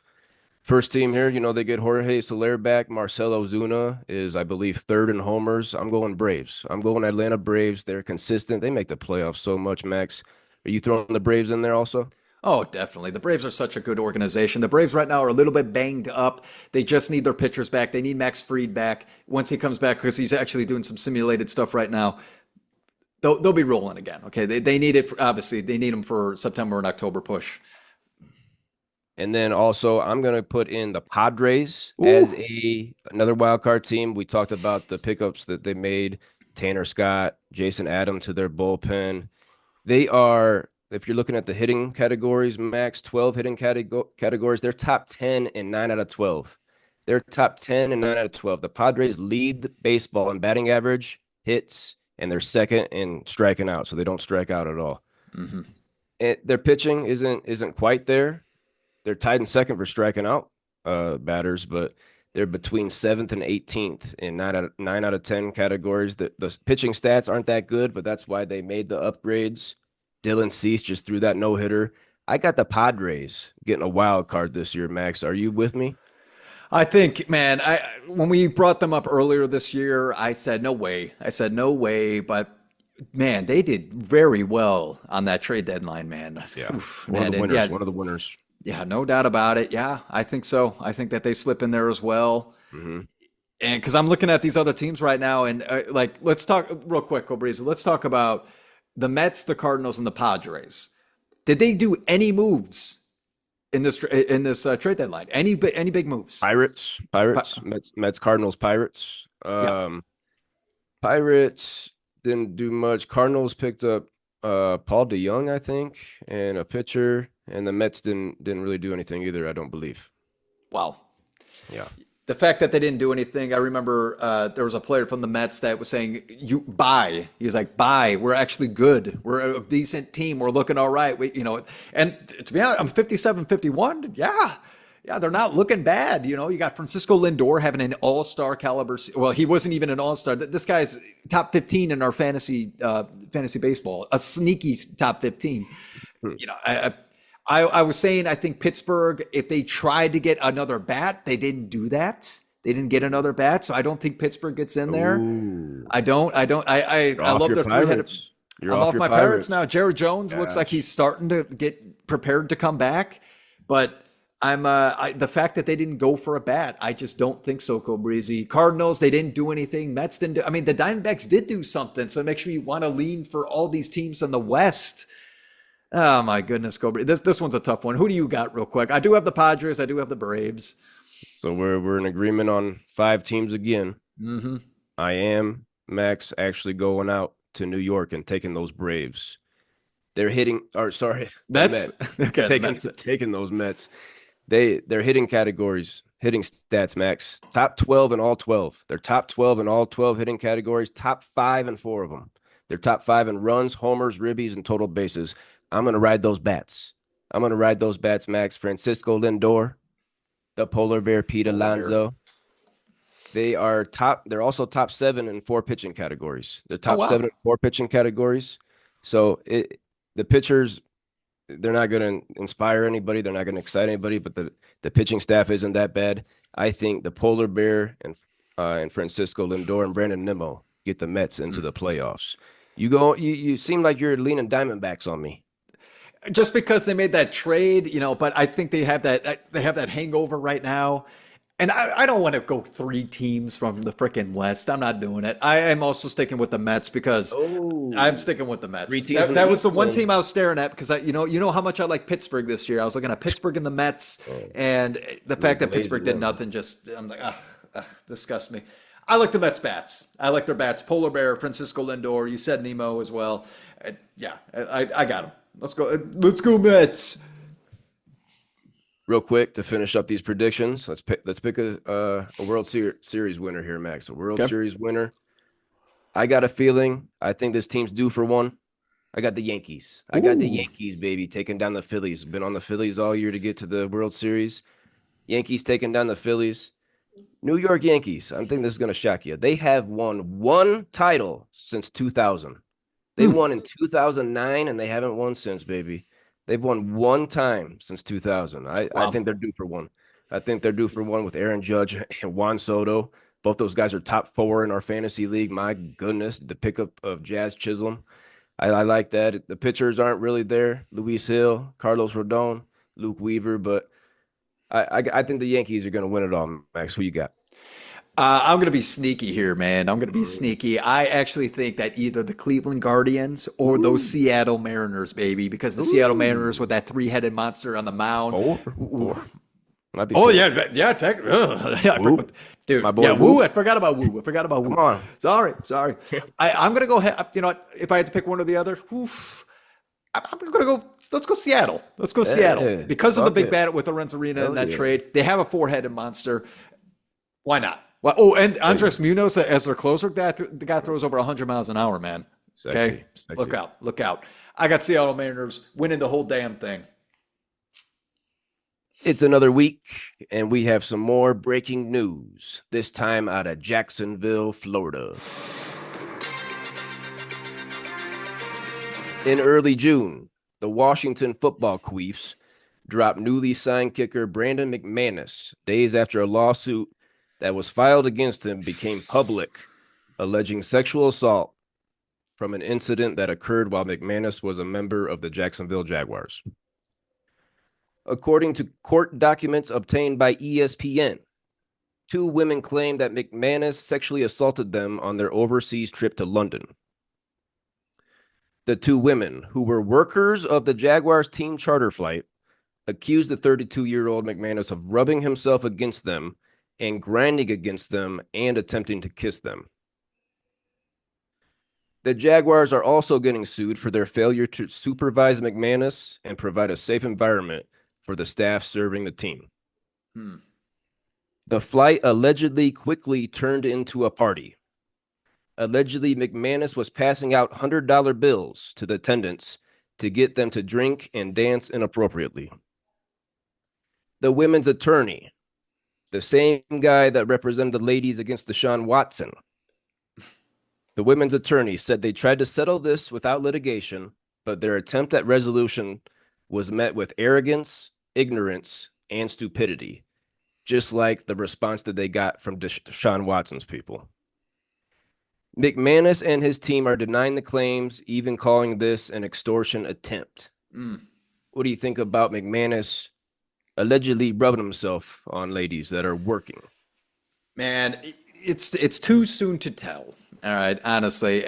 First team here, they get Jorge Soler back. Marcell Ozuna is, I believe, 3rd in homers. I'm going Braves. I'm going Atlanta Braves. They're consistent. They make the playoffs so much, Max. Are you throwing the Braves in there also? Oh, definitely. The Braves are such a good organization. The Braves right now are a little bit banged up. They just need their pitchers back. They need Max Fried back. Once he comes back, because he's actually doing some simulated stuff right now, they'll be rolling again. Okay, they need it. Obviously, they need him for September and October push. And then also, I'm going to put in the Padres as another wild card team. We talked about the pickups that they made, Tanner Scott, Jason Adam to their bullpen. They are, if you're looking at the hitting categories, Max, 12 hitting categories, they're top 10 in 9 out of 12. They're top 10 in 9 out of 12. The Padres lead the baseball in batting average, hits, and they're second in striking out, so they don't strike out at all. And their pitching isn't quite there. They're tied in second for striking out batters, but they're between 7th and 18th in 9 out of 10 categories. The pitching stats aren't that good, but that's why they made the upgrades. Dylan Cease just threw that no-hitter. I got the Padres getting a wild card this year, Max. Are you with me? I think, man, when we brought them up earlier this year, I said, no way. But, man, they did very well on that trade deadline, man. Yeah, one of the winners. Yeah, no doubt about it. Yeah, I think so. I think that they slip in there as well. And because I'm looking at these other teams right now, and let's talk real quick, Cobriza. Let's talk about the Mets, the Cardinals, and the Padres. Did they do any moves in this trade deadline? Any big moves? Pirates, Mets, Cardinals, Pirates. Pirates didn't do much. Cardinals picked up Paul DeYoung, I think, and a pitcher. And the Mets didn't really do anything either, I don't believe. Wow. Yeah. The fact that they didn't do anything, I remember there was a player from the Mets that was saying, "You buy." He was like, "Buy. We're actually good. We're a decent team. We're looking all right." And to be honest, I'm 57, 51. Yeah, they're not looking bad. You got Francisco Lindor having an all-star caliber. Well, he wasn't even an all-star. This guy's top 15 in our fantasy baseball, a sneaky top 15. I was saying, I think Pittsburgh, if they tried to get another bat, they didn't do that. They didn't get another bat, so I don't think Pittsburgh gets in there. Ooh. I don't. I love their three-headed. I'm off my Pirates now. Jared Jones looks like he's starting to get prepared to come back, but I'm the fact that they didn't go for a bat, I just don't think so, Cobrizi. Cardinals, they didn't do anything. Mets didn't do. I mean, the Diamondbacks did do something, so it makes me want to lean for all these teams in the West. Oh my goodness, Cobra. This one's a tough one. Who do you got real quick? I do have the Padres. I do have the Braves. So we're in agreement on 5 teams again. I am, Max, actually going out to New York and taking those Braves. They're hitting, Mets. Okay, taking those Mets. They're hitting categories, hitting stats, Max. Top 12 in all 12. They're top 12 in all 12 hitting categories. Top 5 in 4 of them. They're top 5 in runs, homers, ribbies, and total bases. I'm going to ride those bats. Max. Francisco Lindor, the Polar Bear, Pete Alonso. They're also top 7 in 4 pitching categories. They're top 7 in 4 pitching categories. So the pitchers, they're not going to inspire anybody. They're not going to excite anybody, but the pitching staff isn't that bad. I think the Polar Bear and Francisco Lindor and Brandon Nimmo get the Mets into the playoffs. You seem like you're leaning Diamondbacks on me. Just because they made that trade, but I think they have that hangover right now. And I don't want to go 3 teams from the freaking West. I'm not doing it. I am also sticking with the Mets because I'm sticking with the Mets. 3 teams That was the one team I was staring at because you know how much I like Pittsburgh this year. I was looking at Pittsburgh and the Mets, and the fact that Pittsburgh did nothing I'm like, disgust me. I like the Mets bats. I like their bats. Polar Bear, Francisco Lindor. You said Nemo as well. I got them. Let's go. Let's go Mets. Real quick to finish up these predictions, let's pick a World Series winner here, Max. A World Series winner. I got a feeling. I think this team's due for one. I got the Yankees. I got the Yankees, baby, taking down the Phillies. Been on the Phillies all year to get to the World Series. Yankees taking down the Phillies. New York Yankees. I think this is going to shock you. They have won 1 title since 2000. They won in 2009, and they haven't won since, baby. They've won 1 time since 2000. I think they're due for one. I think they're due for one with Aaron Judge and Juan Soto. Both those guys are top 4 in our fantasy league. My goodness, the pickup of Jazz Chisholm. I like that. The pitchers aren't really there. Luis Hill, Carlos Rodon, Luke Weaver. But I think the Yankees are going to win it all, Max. Who you got? I'm going to be sneaky here, man. I'm going to be sneaky. I actually think that either the Cleveland Guardians or those Seattle Mariners, baby, because the Seattle Mariners with that 3-headed monster on the mound. Four. Dude, my boy Woo. I forgot about Woo. Come on. Sorry. I'm going to go ahead. You know what? If I had to pick one or the other, I'm going to go. Let's go Seattle. Seattle. Because of the big bat with Lorenz Arena in that trade. They have a 4-headed monster. Why not? Well, and Andres Munoz as their closer, the guy throws over 100 miles an hour, man. Okay, Sexy. Look out. I got Seattle Mariners winning the whole damn thing. It's another week, and we have some more breaking news, this time out of Jacksonville, Florida. In early June, the Washington football Queefs dropped newly signed kicker Brandon McManus days after a lawsuit that was filed against him became public, alleging sexual assault from an incident that occurred while McManus was a member of the Jacksonville Jaguars. According to court documents obtained by ESPN, 2 women claimed that McManus sexually assaulted them on their overseas trip to London. The 2 women, who were workers of the Jaguars team charter flight, accused the 32-year-old McManus of rubbing himself against them and grinding against them and attempting to kiss them. The Jaguars are also getting sued for their failure to supervise McManus and provide a safe environment for the staff serving the team. The flight allegedly quickly turned into a party. Allegedly, McManus was passing out $100 bills to the attendants to get them to drink and dance inappropriately. The women's attorney, the same guy that represented the ladies against Deshaun Watson. The women's attorney said they tried to settle this without litigation, but their attempt at resolution was met with arrogance, ignorance, and stupidity, just like the response that they got from Deshaun Watson's people. McManus and his team are denying the claims, even calling this an extortion attempt. What do you think about McManus allegedly rubbing himself on ladies that are working? Man, it's too soon to tell. All right, honestly,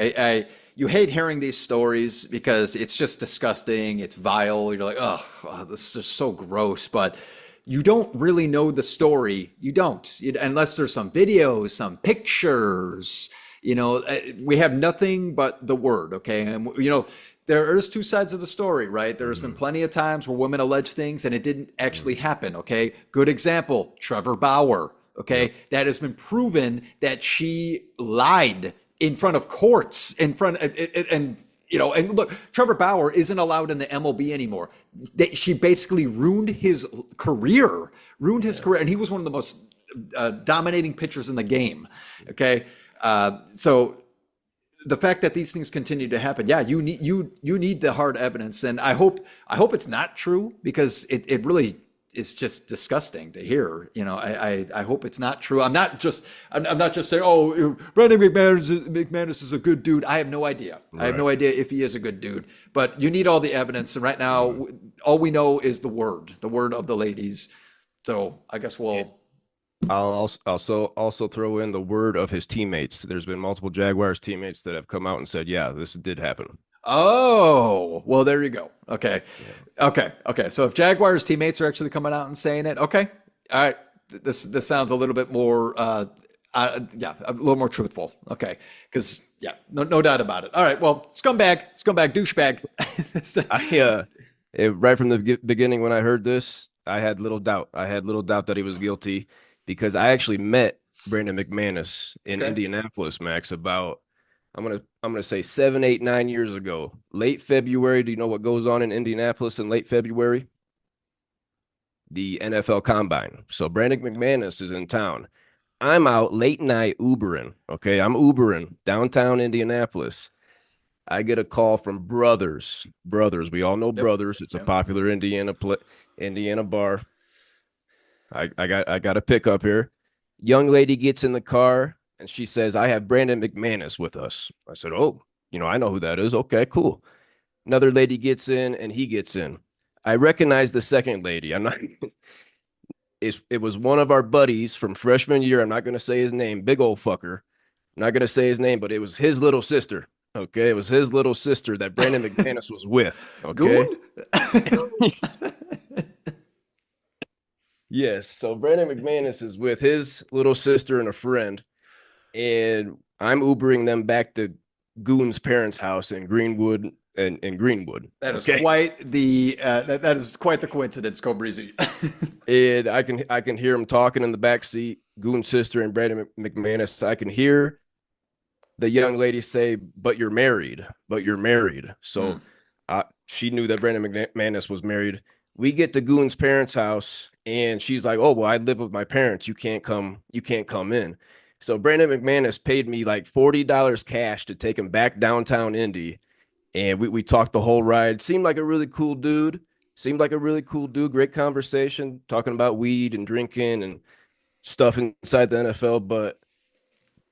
you hate hearing these stories because it's just disgusting. It's vile. You're like, oh, this is just so gross. But you don't really know the story. You don't, unless there's some videos, some pictures. We have nothing but the word. Okay, and there is 2 sides of the story, right? There's been plenty of times where women allege things and it didn't actually happen, okay? Good example, Trevor Bauer, okay? That has been proven that she lied in front of courts, and look, Trevor Bauer isn't allowed in the MLB anymore. She basically ruined his career, and he was one of the most dominating pitchers in the game, okay? So the fact that these things continue to happen, you need the hard evidence, and I hope it's not true because it really is just disgusting to hear. I hope it's not true. I'm not just saying, oh, Brandon McManus is a good dude. I have no idea. I have no idea if he is a good dude. But you need all the evidence. And right now, all we know is the word of the ladies. So I guess we'll. I'll also throw in the word of his teammates. There's been multiple Jaguars teammates that have come out and said, yeah, this did happen. Oh, well, there you go. Okay. Yeah. Okay. So if Jaguars teammates are actually coming out and saying it, okay. All right. This sounds a little bit more, a little more truthful. Okay. Because, no doubt about it. All right. Well, scumbag, douchebag. Right from the beginning when I heard this, I had little doubt. That he was guilty because I actually met Brandon McManus in Indianapolis, Max, about I'm gonna say 7, 8, 9 years ago. Late February. Do you know what goes on in Indianapolis in late February? The NFL Combine. So Brandon McManus is in town. I'm out late night Ubering. Okay, I'm Ubering downtown Indianapolis. I get a call from Brothers. We all know Brothers. It's a popular Indiana bar. I got a pickup here. Young lady gets in the car and she says, I have Brandon McManus with us. I said, oh, I know who that is. Okay, cool. Another lady gets in and he gets in. I recognize the second lady. It was one of our buddies from freshman year. I'm not going to say his name. Big old fucker. I'm not going to say his name, but it was his little sister. Okay, it was his little sister that Brandon McManus was with. Okay. Yes. So Brandon McManus is with his little sister and a friend. And I'm Ubering them back to Goon's parents' house in Greenwood. That is quite the that is quite the coincidence, Cobrizi. And I can hear him talking in the back seat. Goon's sister and Brandon McManus. I can hear the young lady say, "But you're married. So she knew that Brandon McManus was married. We get to Goon's parents' house, and she's like, "Oh well, I live with my parents. You can't come in." So Brandon McManus paid me like $40 cash to take him back downtown Indy. And we talked the whole ride. Seemed like a really cool dude. Great conversation, talking about weed and drinking and stuff inside the NFL. But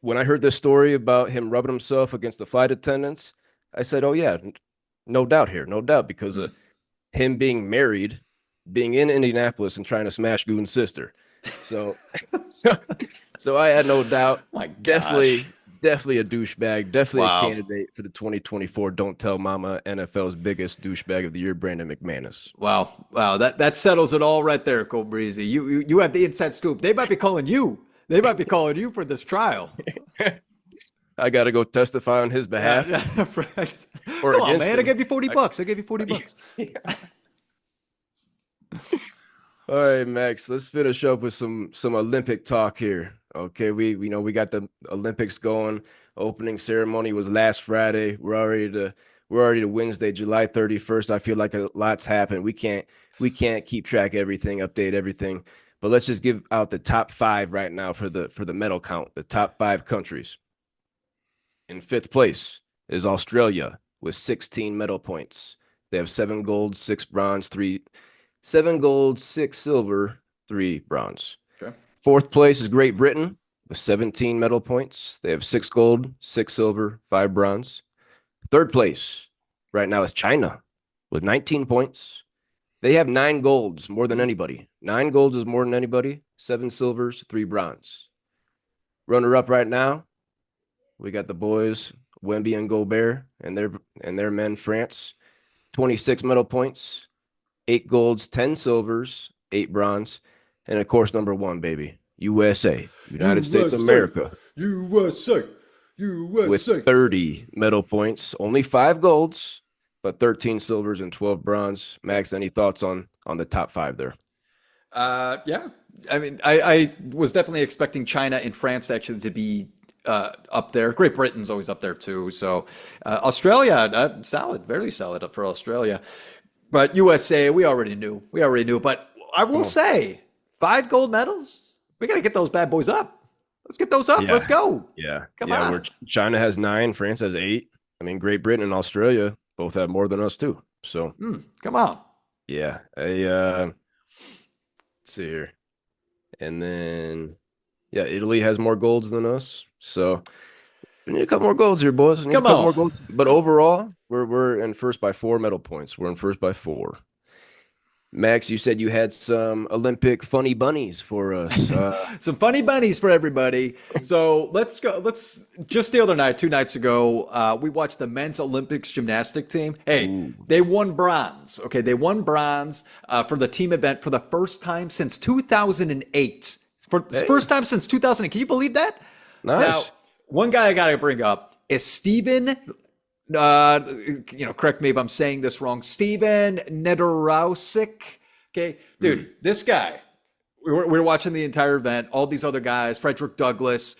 when I heard this story about him rubbing himself against the flight attendants, I said, oh, yeah, no doubt here. No doubt because of him being married, being in Indianapolis and trying to smash Goon's sister. So I had no doubt. My gosh. Definitely a douchebag. Definitely a candidate for the 2024 Don't Tell Mama NFL's biggest douchebag of the year, Brandon McManus. Wow. That settles it all right there, Cole Breezy. You have the inside scoop. They might be calling you. For this trial. I got to go testify on his behalf. Yeah, right. Or come on, man. him. I gave you $40. I gave you $40. All right, Max. Let's finish up with some Olympic talk here. Okay, we got the Olympics going. Opening ceremony was last Friday. We're already to Wednesday, July 31st. I feel like a lot's happened. We can't keep track of everything, update everything. But let's just give out the top 5 right now for the medal count. The top 5 countries. In 5th place is Australia with 16 medal points. They have 7 gold, 6 bronze, 7 gold, 6 silver, 3 bronze. Okay. 4th place is Great Britain with 17 medal points. They have 6 gold, 6 silver, 5 bronze. 3rd place right now is China with 19 points. They have 9 golds, more than anybody. 9 golds is more than anybody. 7 silvers, 3 bronze. Runner up right now, we got the boys, Wemby and Gobert, and their men, France. 26 medal points. 8 golds, 10 silvers, 8 bronze, and of course, number 1, baby, USA, United States of America. USA. With 30 medal points, only 5 golds, but 13 silvers and 12 bronze. Max, any thoughts on the top 5 there? Yeah. I mean, I was definitely expecting China and France actually to be up there. Great Britain's always up there too. So Australia, solid, very solid up for Australia. But USA, we already knew. But I will say, 5 gold medals. We got to get those bad boys up. Let's get those up. Yeah. Let's go. Yeah. Come on. Where China has 9, France has 8. I mean, Great Britain and Australia both have more than us too. So come on. Yeah. Let's see here. And then, yeah, Italy has more golds than us. So we need a couple more golds here, boys. We need Come a couple on. more golds. But overall, we're in first by 4 medal points. We're in first by 4. Max, you said you had some Olympic funny bunnies for us. Some funny bunnies for everybody. So let's go. Just the other night, 2 nights ago, we watched the men's Olympics gymnastic team. Hey, they won bronze. Okay, they won bronze for the team event for the first time since 2008. First time since 2008. Can you believe that? Nice. Now, one guy I got to bring up is Steven. Correct me if I'm saying this wrong. Steven Nedorowsik. Okay, dude, this guy. We were watching the entire event. All these other guys, Frederick Douglass,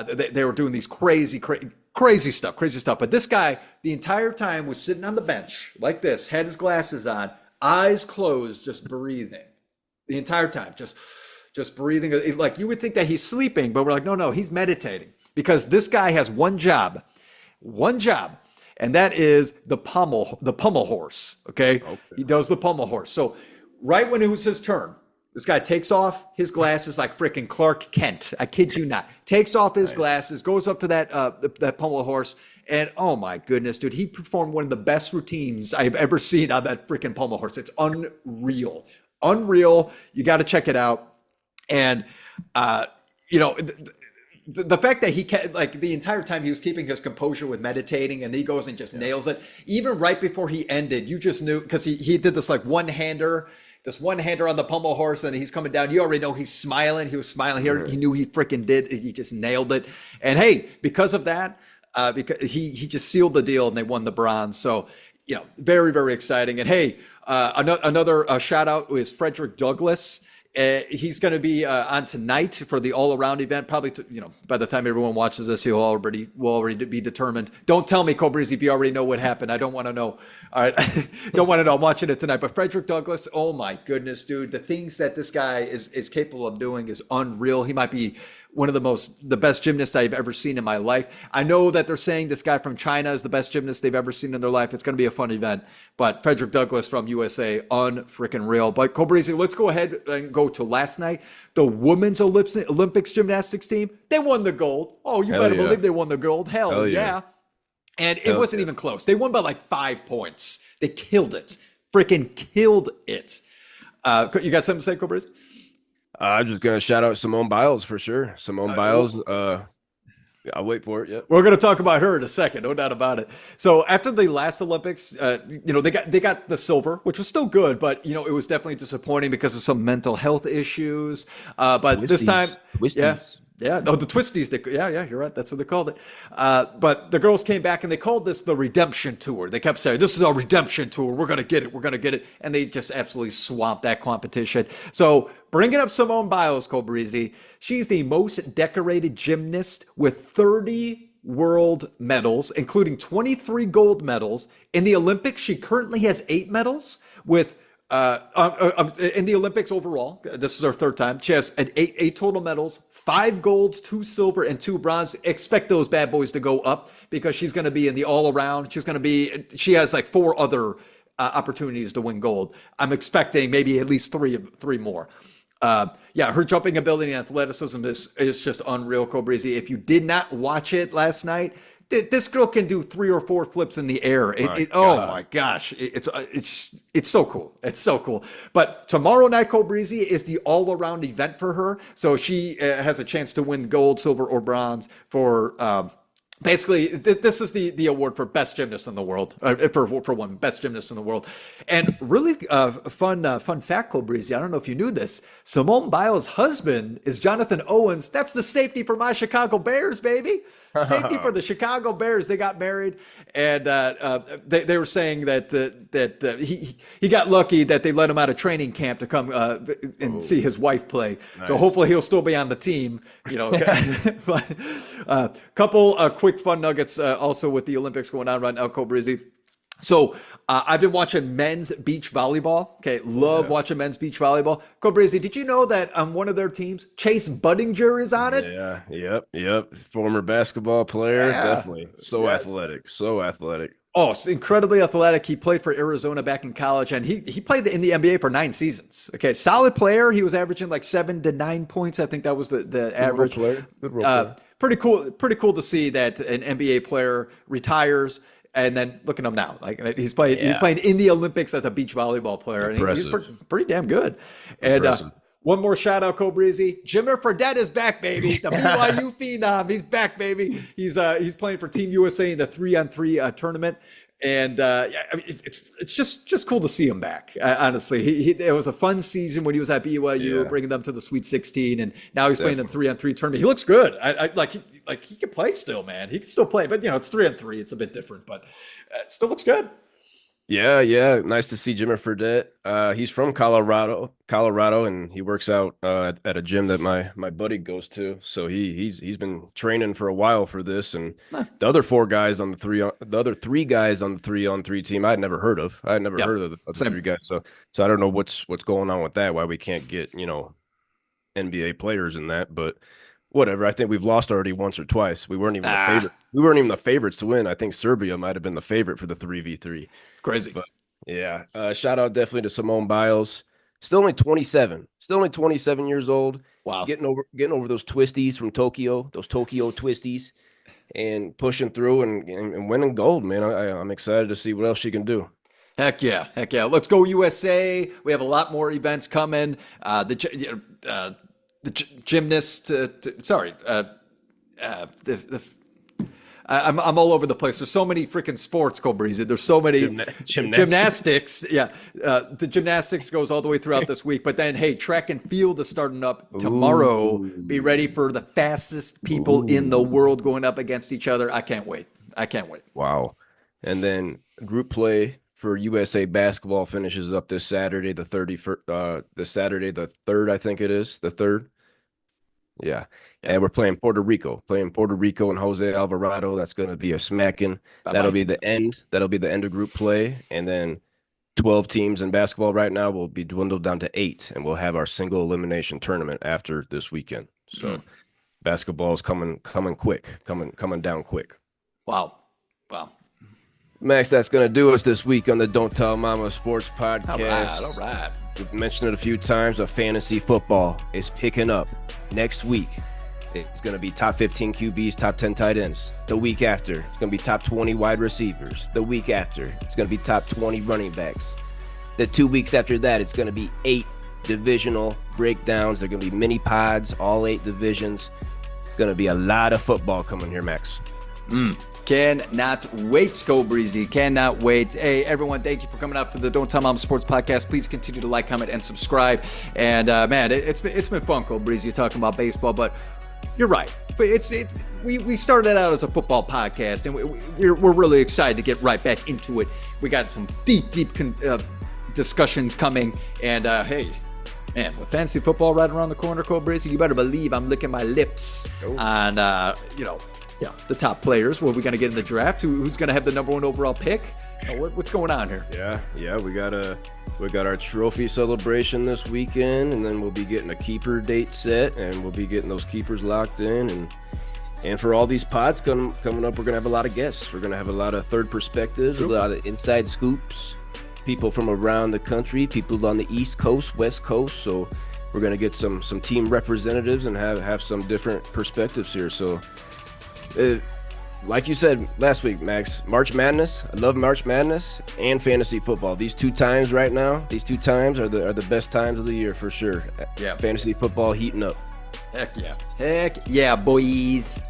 they were doing these crazy stuff. But this guy, the entire time, was sitting on the bench like this, had his glasses on, eyes closed, just breathing. The entire time, just breathing. Like you would think that he's sleeping, but we're like, no, he's meditating because this guy has one job. And that is the pommel horse. Okay? He does the pommel horse. So right when it was his turn, this guy takes off his glasses like freaking Clark Kent. I kid you not. Takes off his glasses, goes up to that pommel horse, and oh my goodness, dude, he performed one of the best routines I've ever seen on that freaking pommel horse. It's unreal. You got to check it out. And the fact that he kept, like, the entire time he was keeping his composure with meditating, and he goes and just nails it. Even right before he ended, you just knew, because he did this like one-hander on the pommel horse, and he's coming down. You already know he's smiling. He was smiling here. He knew he freaking did. He just nailed it. And hey, because of that, because he just sealed the deal and they won the bronze. So, very, very exciting. And hey, another shout out is Frederick Douglass. He's going to be on tonight for the all-around event. Probably, by the time everyone watches this, will already be determined. Don't tell me, Cobrizi, if you already know what happened. I don't want to know. All right, don't want to know. I'm watching it tonight. But Frederick Douglass, oh my goodness, dude, the things that this guy is capable of doing is unreal. He might be one of the best gymnasts I've ever seen in my life. I know that they're saying this guy from China is the best gymnast they've ever seen in their life. It's going to be a fun event. But Frederick Douglass from USA, unfreaking real. But Cobrizi, let's go ahead and go to last night. The women's Olympics gymnastics team, they won the gold. Oh, you better believe they won the gold. Hell yeah. And it wasn't even close. They won by like 5 points. They killed it. Freaking killed it. You got something to say, Cobrizi? I'm just going to shout out Simone Biles for sure. Simone Biles. I'll wait for it. Yeah. We're going to talk about her in a second. No doubt about it. So after the last Olympics, they got the silver, which was still good, but, it was definitely disappointing because of some mental health issues. But this time, yeah. Oh, the twisties. You're right. That's what they called it. But the girls came back and they called this the redemption tour. They kept saying, this is our redemption tour. We're going to get it. And they just absolutely swamped that competition. So bringing up Simone Biles, Cobrizi, she's the most decorated gymnast with 30 world medals, including 23 gold medals. In the Olympics, she currently has 8 medals with in the Olympics overall. This is her 3rd time. She has eight total medals, 5 golds, 2 silver, and 2 bronze. Expect those bad boys to go up because she's going to be in the all around. She has like 4 other opportunities to win gold. I'm expecting maybe at least three more. Her jumping ability and athleticism is just unreal, Cobrizi. If you did not watch it last night, this girl can do 3 or 4 flips in the air. Oh my gosh. It's so cool. It's so cool. But tomorrow night, Cobrizi, is the all-around event for her. So she has a chance to win gold, silver, or bronze for basically, this is the award for best gymnast in the world, for one, best gymnast in the world. And really fun fact, Cobrizi, I don't know if you knew this, Simone Biles' husband is Jonathan Owens. That's the safety for my Chicago Bears, baby. Safety for the Chicago Bears. They got married, and they were saying that he got lucky that they let him out of training camp to come and see his wife play. Nice. So hopefully he'll still be on the team. Couple quick fun nuggets also with the Olympics going on right now, Cobrizi. So I've been watching men's beach volleyball. Okay, love watching men's beach volleyball. Cobrizi, did you know that on one of their teams, Chase Budinger is on it? Yeah, yep. Former basketball player, definitely. So athletic. Oh, it's incredibly athletic. He played for Arizona back in college, and he played in the NBA for 9 seasons. Okay, solid player. He was averaging like 7 to 9 points. I think that was the average. Good role player. Pretty cool. Pretty cool to see that an NBA player retires, and then look at him now. Like he's playing. He's playing in the Olympics as a beach volleyball player, and he's pretty damn good. And one more shout out, Cobrizi. Jimmer Fredette is back, baby. The BYU phenom. He's back, baby. He's playing for Team USA in the 3-on-3 tournament. And it's just cool to see him back. Honestly, it was a fun season when he was at BYU, bringing them to the Sweet 16, and now he's playing in the 3-on-3 tournament. He looks good. He can play still, man. He can still play, but it's 3-on-3. It's a bit different, but it still looks good. Yeah. Nice to see Jimmer Fredette. He's from Colorado, and he works out at a gym that my buddy goes to. So he's been training for a while for this. And the other 3 guys on the 3-on-3 team, I had never heard of. I had never heard of the other 3 guys. So I don't know what's going on with that. Why we can't get NBA players in that, but. Whatever. I think we've lost already once or twice. We weren't even the favorite. We weren't even the favorites to win. I think Serbia might have been the favorite for the 3v3. It's crazy. But yeah. Shout out definitely to Simone Biles. Still only 27. Still only 27 years old. Wow. Getting over those twisties from Tokyo, those Tokyo twisties, and pushing through and winning gold, man. I'm excited to see what else she can do. Heck yeah. Let's go USA. We have a lot more events coming. The gymnast, I'm all over the place. There's so many freaking sports, Cobrizi. There's so many gymnastics. Yeah. The gymnastics goes all the way throughout this week. But then, hey, track and field is starting up tomorrow. Be ready for the fastest people in the world going up against each other. I can't wait. Wow. And then group play for USA basketball finishes up this Saturday, the 31st, the 3rd, I think it is, the 3rd. Yeah. And we're playing Puerto Rico and Jose Alvarado. That's going to be a smacking. That'll be the end of group play. And then 12 teams in basketball right now will be dwindled down to 8, and we'll have our single elimination tournament after this weekend. So basketball is coming down quick. Wow. Max, that's going to do us this week on the Don't Tell Mama Sports Podcast. All right. We've mentioned it a few times. Fantasy football is picking up next week. It's going to be top 15 QBs, top 10 tight ends. The week after, it's going to be top 20 wide receivers. The week after, it's going to be top 20 running backs. The 2 weeks after that, it's going to be 8 divisional breakdowns. They're going to be mini pods, all 8 divisions. It's going to be a lot of football coming here, Max. Cannot wait, Cobrizi. Cannot wait. Hey, everyone, thank you for coming out to the Don't Tell Mom Sports Podcast. Please continue to like, comment, and subscribe. And, man, it's been fun, Cobrizi, talking about baseball, but you're right. We started out as a football podcast, and we're really excited to get right back into it. We got some deep discussions coming, and, hey, man, with fantasy football right around the corner, Cobrizi, you better believe I'm licking my lips on, the top players. What are we going to get in the draft? Who's going to have the number 1 overall pick? What's going on here? Yeah. We got our trophy celebration this weekend, and then we'll be getting a keeper date set, and we'll be getting those keepers locked in. And for all these pods coming up, we're going to have a lot of guests. We're going to have a lot of third perspectives, a lot of inside scoops, people from around the country, people on the East Coast, West Coast. So we're going to get some team representatives and have some different perspectives here. So like you said last week, Max, March Madness. I love March Madness and fantasy football. These 2 times right now, are the best times of the year for sure. Yeah, fantasy football heating up. Heck yeah, boys.